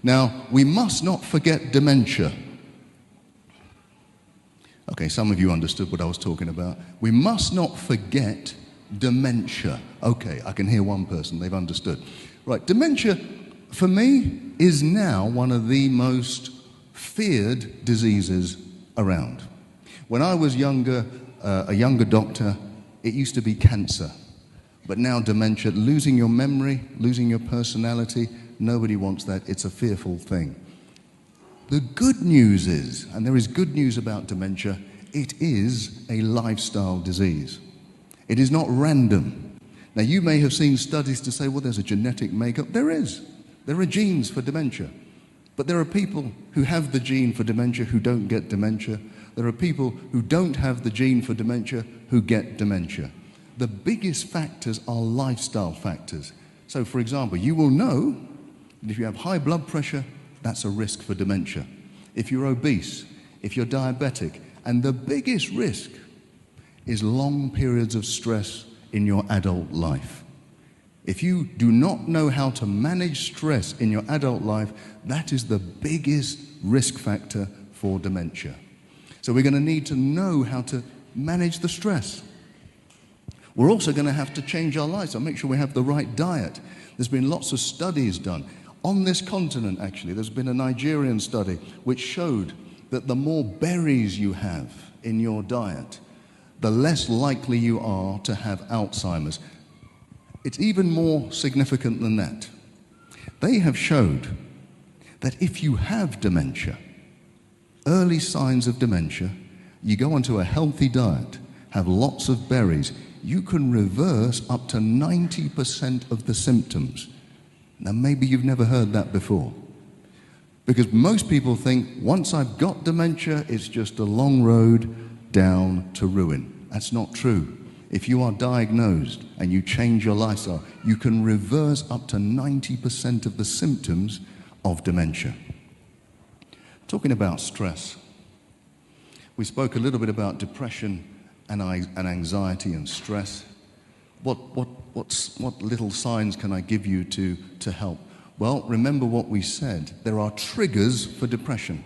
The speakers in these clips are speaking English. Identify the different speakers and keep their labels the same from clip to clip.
Speaker 1: Now, we must not forget dementia. Okay, some of you understood what I was talking about. We must not forget dementia. Okay, I can hear one person, they've understood. Right, dementia, for me, is now one of the most feared diseases around. When I was younger, a younger doctor, it used to be cancer. But now dementia, losing your memory, losing your personality, nobody wants that. It's a fearful thing. The good news is, and there is good news about dementia, it is a lifestyle disease. It is not random. Now, you may have seen studies to say, well, there's a genetic makeup. There is. There are genes for dementia. But there are people who have the gene for dementia who don't get dementia. There are people who don't have the gene for dementia who get dementia. The biggest factors are lifestyle factors. So, for example, you will know that if you have high blood pressure, that's a risk for dementia. If you're obese, if you're diabetic, and the biggest risk is long periods of stress in your adult life. If you do not know how to manage stress in your adult life, that is the biggest risk factor for dementia. So we're going to need to know how to manage the stress. We're also going to have to change our lives, so make sure we have the right diet. There's been lots of studies done. On this continent, actually, there's been a Nigerian study which showed that the more berries you have in your diet, the less likely you are to have Alzheimer's. It's even more significant than that. They have showed that if you have dementia, early signs of dementia, you go onto a healthy diet, have lots of berries, you can reverse up to 90% of the symptoms. Now, maybe you've never heard that before. Because most people think, once I've got dementia, it's just a long road down to ruin. That's not true. If you are diagnosed and you change your lifestyle, you can reverse up to 90% of the symptoms of dementia. Talking about stress, we spoke a little bit about depression and anxiety and stress. What little signs can I give you to help? Well, remember what we said. There are triggers for depression.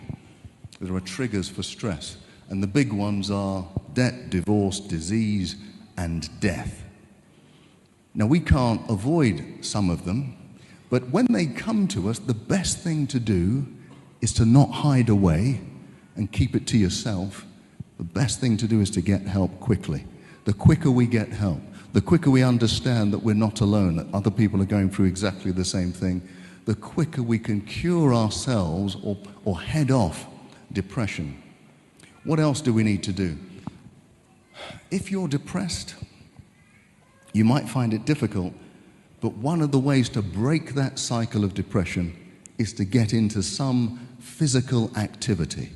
Speaker 1: There are triggers for stress. And the big ones are debt, divorce, disease, and death. Now, we can't avoid some of them, but when they come to us, the best thing to do is to not hide away and keep it to yourself. The best thing to do is to get help quickly. The quicker we get help, the quicker we understand that we're not alone, that other people are going through exactly the same thing, the quicker we can cure ourselves or head off depression. What else do we need to do? If you're depressed, you might find it difficult, but one of the ways to break that cycle of depression is to get into some physical activity,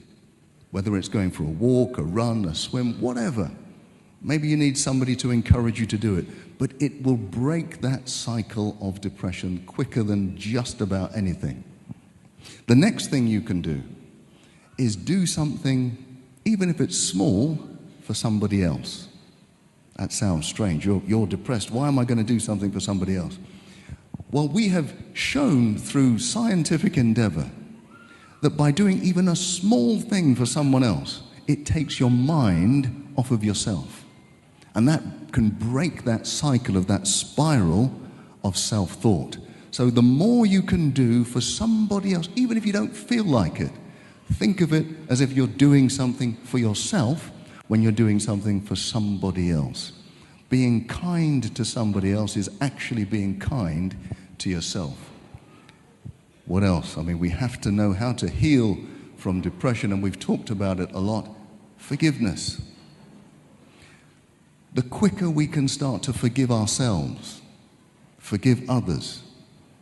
Speaker 1: whether it's going for a walk, a run, a swim, whatever. Maybe you need somebody to encourage you to do it, but it will break that cycle of depression quicker than just about anything. The next thing you can do is do something, even if it's small, for somebody else. That sounds strange. You're depressed. Why am I going to do something for somebody else? Well, we have shown through scientific endeavor that by doing even a small thing for someone else, it takes your mind off of yourself. And that can break that cycle of that spiral of self-thought. So the more you can do for somebody else, even if you don't feel like it, think of it as if you're doing something for yourself when you're doing something for somebody else. Being kind to somebody else is actually being kind to yourself. What else? I mean, we have to know how to heal from depression, and we've talked about it a lot. Forgiveness. The quicker we can start to forgive ourselves, forgive others,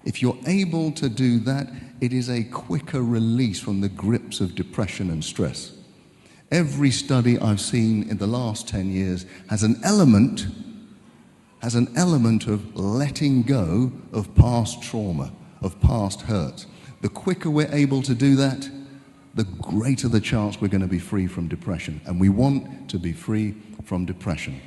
Speaker 1: if you're able to do that, it is a quicker release from the grips of depression and stress. Every study I've seen in the last 10 years has an element of letting go of past trauma, of past hurt. The quicker we're able to do that, the greater the chance we're going to be free from depression. And we want to be free from depression.